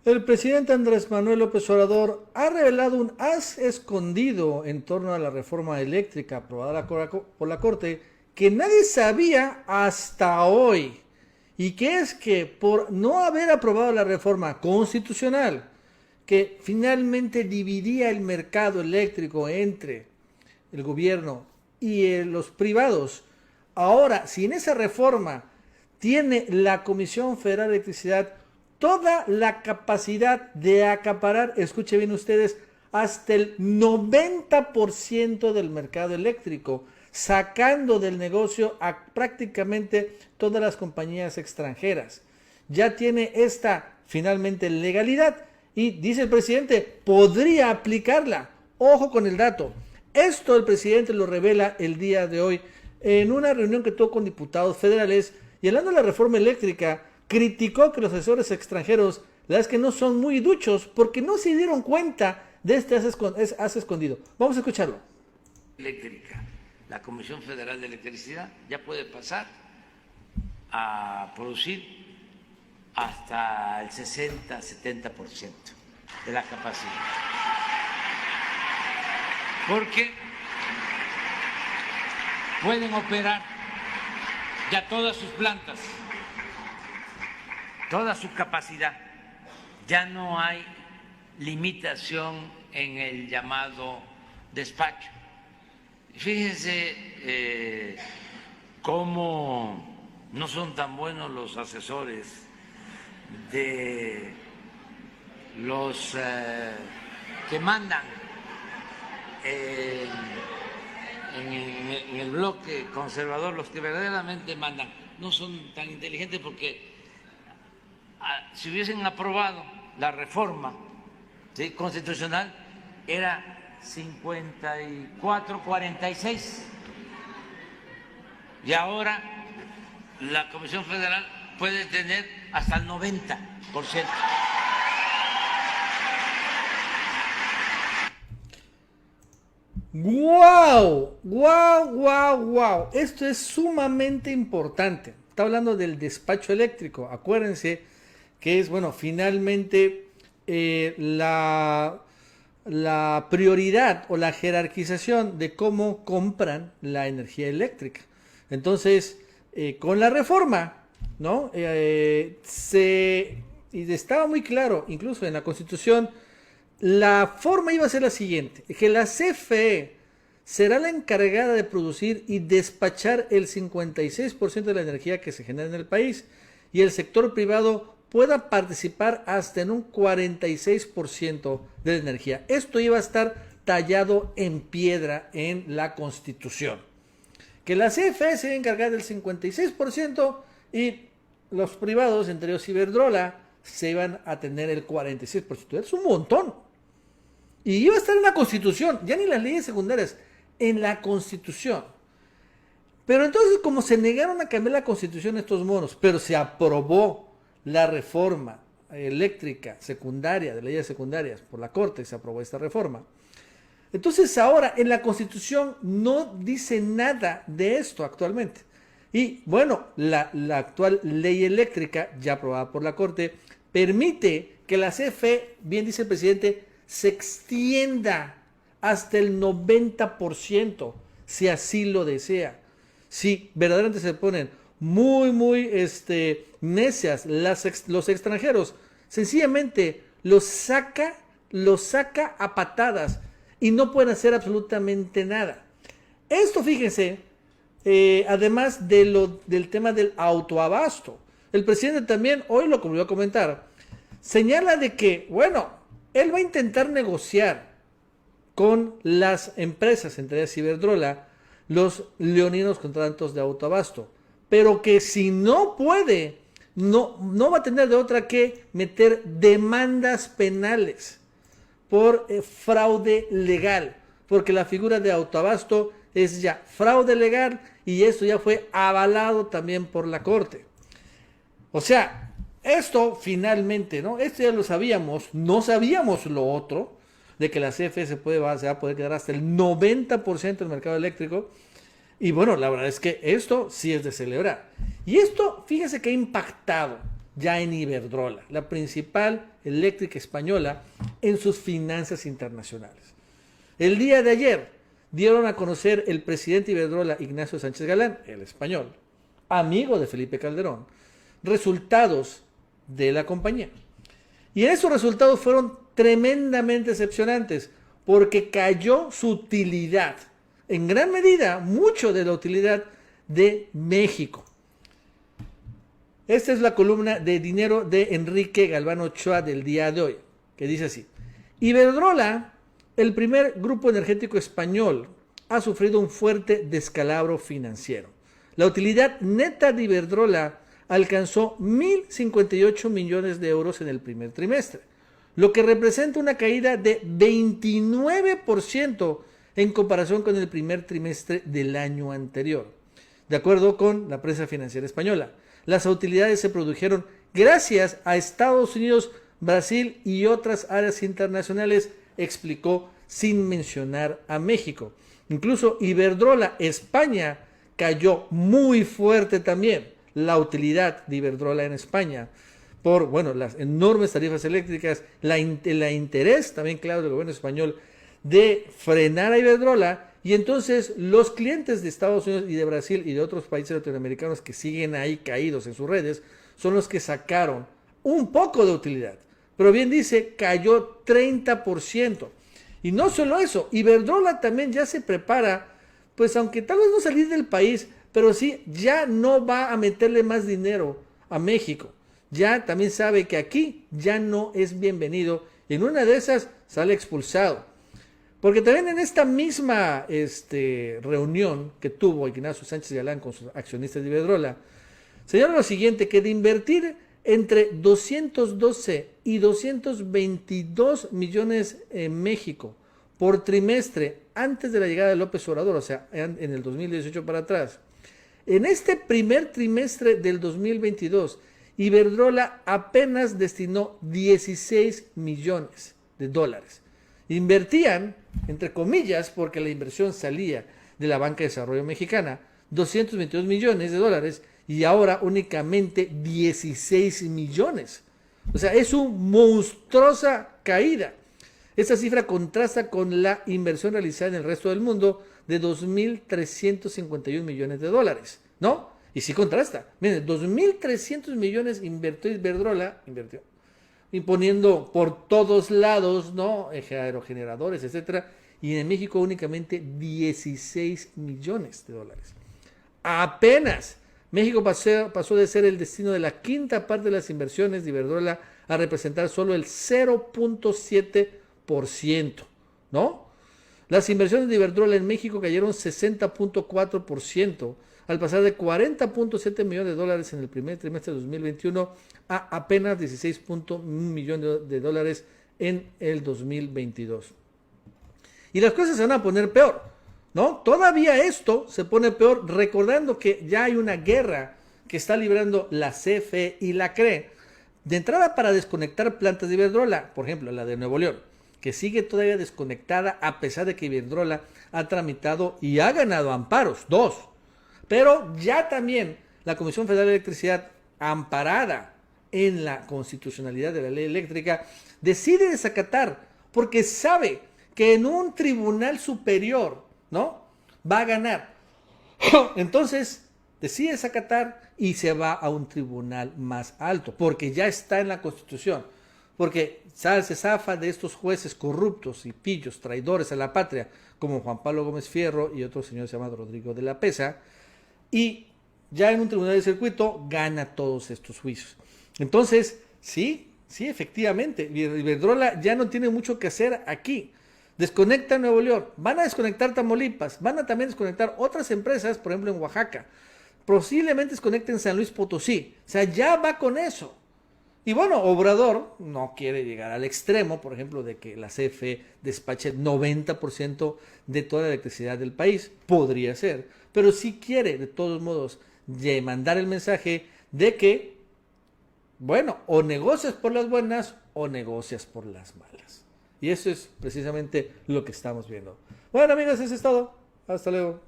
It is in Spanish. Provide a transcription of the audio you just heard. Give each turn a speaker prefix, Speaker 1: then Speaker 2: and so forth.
Speaker 1: El presidente Andrés Manuel López Obrador ha revelado un as escondido en torno a la reforma eléctrica aprobada por la Corte que nadie sabía hasta hoy. Y que es que por no haber aprobado la reforma constitucional que finalmente dividía el mercado eléctrico entre el gobierno y los privados, ahora sin esa reforma tiene la Comisión Federal de Electricidad toda la capacidad de acaparar, escuchen bien ustedes, hasta el 90% del mercado eléctrico, sacando del negocio a prácticamente todas las compañías extranjeras. Ya tiene esta finalmente legalidad y dice el presidente, podría aplicarla. Ojo con el dato. Esto el presidente lo revela el día de hoy en una reunión que tuvo con diputados federales y hablando de la reforma eléctrica, criticó que los asesores extranjeros, la verdad es que no son muy duchos porque no se dieron cuenta de este as escondido. Vamos a escucharlo.
Speaker 2: Eléctrica. La Comisión Federal de Electricidad ya puede pasar a producir hasta el 60-70% de la capacidad. Porque pueden operar ya todas sus plantas, toda su capacidad. Ya no hay limitación en el llamado despacho. Fíjense cómo no son tan buenos los asesores de los que mandan en el bloque conservador, los que verdaderamente mandan, no son tan inteligentes porque si hubiesen aprobado la reforma, ¿sí?, constitucional, era 54-46 y ahora la Comisión Federal puede tener hasta el 90%.
Speaker 1: ¡Wow! ¡Wow! ¡Wow! ¡Wow! Esto es sumamente importante. Está hablando del despacho eléctrico. Acuérdense que es, bueno, finalmente la prioridad o la jerarquización de cómo compran la energía eléctrica. Entonces, con la reforma, ¿no? Y estaba muy claro, incluso en la Constitución, la forma iba a ser la siguiente, que la CFE será la encargada de producir y despachar el 56% de la energía que se genera en el país y el sector privado pueda participar hasta en un 46% de la energía. Esto iba a estar tallado en piedra en la Constitución. Que la CFE se iba a encargar del 56% y los privados, entre ellos Iberdrola, se iban a tener el 46%. Es un montón. Y iba a estar en la Constitución, ya ni las leyes secundarias, en la Constitución. Pero entonces, como se negaron a cambiar la Constitución estos monos, pero se aprobó la reforma eléctrica secundaria, de leyes secundarias, por la Corte se aprobó esta reforma. Entonces ahora en la Constitución no dice nada de esto actualmente. Y bueno, la actual ley eléctrica, ya aprobada por la Corte, permite que la CFE, bien dice el presidente, se extienda hasta el 90%, si así lo desea. Si verdaderamente se ponen muy necias los extranjeros, sencillamente los saca a patadas y no pueden hacer absolutamente nada. Esto, fíjense, además del tema del autoabasto, el presidente también, hoy lo volvió a comentar, señala de que, bueno, él va a intentar negociar con las empresas, entre ellas Iberdrola, los leoninos contratos de autoabasto, pero que si no puede, no va a tener de otra que meter demandas penales por fraude legal, porque la figura de autoabasto es ya fraude legal y esto ya fue avalado también por la Corte. O sea, esto finalmente, ¿no? Esto ya lo sabíamos, no sabíamos lo otro, de que la CFE se va a poder quedar hasta el 90% del mercado eléctrico. Y bueno, la verdad es que esto sí es de celebrar. Y esto, fíjese que ha impactado ya en Iberdrola, la principal eléctrica española en sus finanzas internacionales. El día de ayer dieron a conocer el presidente de Iberdrola, Ignacio Sánchez Galán, el español, amigo de Felipe Calderón, resultados de la compañía. Y esos resultados fueron tremendamente decepcionantes porque cayó su utilidad, en gran medida, mucho de la utilidad de México. Esta es la columna de dinero de Enrique Galván Ochoa del día de hoy, que dice así: Iberdrola, el primer grupo energético español, ha sufrido un fuerte descalabro financiero. La utilidad neta de Iberdrola alcanzó 1.058 millones de euros en el primer trimestre, lo que representa una caída de 29% en comparación con el primer trimestre del año anterior. De acuerdo con la prensa financiera española, las utilidades se produjeron gracias a Estados Unidos, Brasil y otras áreas internacionales, explicó sin mencionar a México. Incluso Iberdrola España cayó muy fuerte también, la utilidad de Iberdrola en España, por las enormes tarifas eléctricas, la interés también, claro, del gobierno español de frenar a Iberdrola, y entonces los clientes de Estados Unidos y de Brasil y de otros países latinoamericanos que siguen ahí caídos en sus redes son los que sacaron un poco de utilidad. Pero bien dice, cayó 30%. Y no solo eso, Iberdrola también ya se prepara, pues aunque tal vez no salir del país, pero sí, ya no va a meterle más dinero a México. Ya también sabe que aquí ya no es bienvenido. Y en una de esas sale expulsado. Porque también en esta misma reunión que tuvo Ignacio Sánchez Galán con sus accionistas de Iberdrola, señala lo siguiente, que de invertir entre 212 y 222 millones en México por trimestre antes de la llegada de López Obrador, o sea, en el 2018 para atrás, en este primer trimestre del 2022, Iberdrola apenas destinó 16 millones de dólares. Invertían, entre comillas, porque la inversión salía de la Banca de Desarrollo Mexicana, 222 millones de dólares y ahora únicamente 16 millones. O sea, es una monstruosa caída. Esta cifra contrasta con la inversión realizada en el resto del mundo de 2.351 millones de dólares, ¿no? Y sí contrasta. Miren, 2.300 millones invirtió Iberdrola, imponiendo por todos lados, ¿no? Aerogeneradores, etcétera. Y en México únicamente 16 millones de dólares. Apenas México pasó de ser el destino de la quinta parte de las inversiones de Iberdrola a representar solo el 0.7%, ¿no? Las inversiones de Iberdrola en México cayeron 60.4%, al pasar de 40.7 millones de dólares en el primer trimestre de 2021 a apenas 16.1 millones de dólares en el 2022. Y las cosas se van a poner peor, ¿no? Todavía esto se pone peor recordando que ya hay una guerra que está librando la CFE y la CRE de entrada para desconectar plantas de Iberdrola, por ejemplo, la de Nuevo León, que sigue todavía desconectada a pesar de que Iberdrola ha tramitado y ha ganado amparos, 2. Pero ya también la Comisión Federal de Electricidad, amparada en la constitucionalidad de la ley eléctrica, decide desacatar porque sabe que en un tribunal superior, ¿no?, va a ganar. Entonces decide desacatar y se va a un tribunal más alto, porque ya está en la Constitución, porque se zafa de estos jueces corruptos y pillos, traidores a la patria, como Juan Pablo Gómez Fierro y otro señor llamado Rodrigo de la Pesa, y ya en un tribunal de circuito gana todos estos juicios. Entonces, sí, efectivamente, Iberdrola ya no tiene mucho que hacer aquí. Desconecta Nuevo León, van a desconectar Tamaulipas, van a también desconectar otras empresas, por ejemplo en Oaxaca, posiblemente desconecten San Luis Potosí, o sea, ya va con eso. Y bueno, Obrador no quiere llegar al extremo, por ejemplo, de que la CFE despache el 90% de toda la electricidad del país, podría ser, pero sí quiere de todos modos mandar el mensaje de que, bueno, o negocias por las buenas o negocias por las malas. Y eso es precisamente lo que estamos viendo. Bueno, amigos, eso es todo. Hasta luego.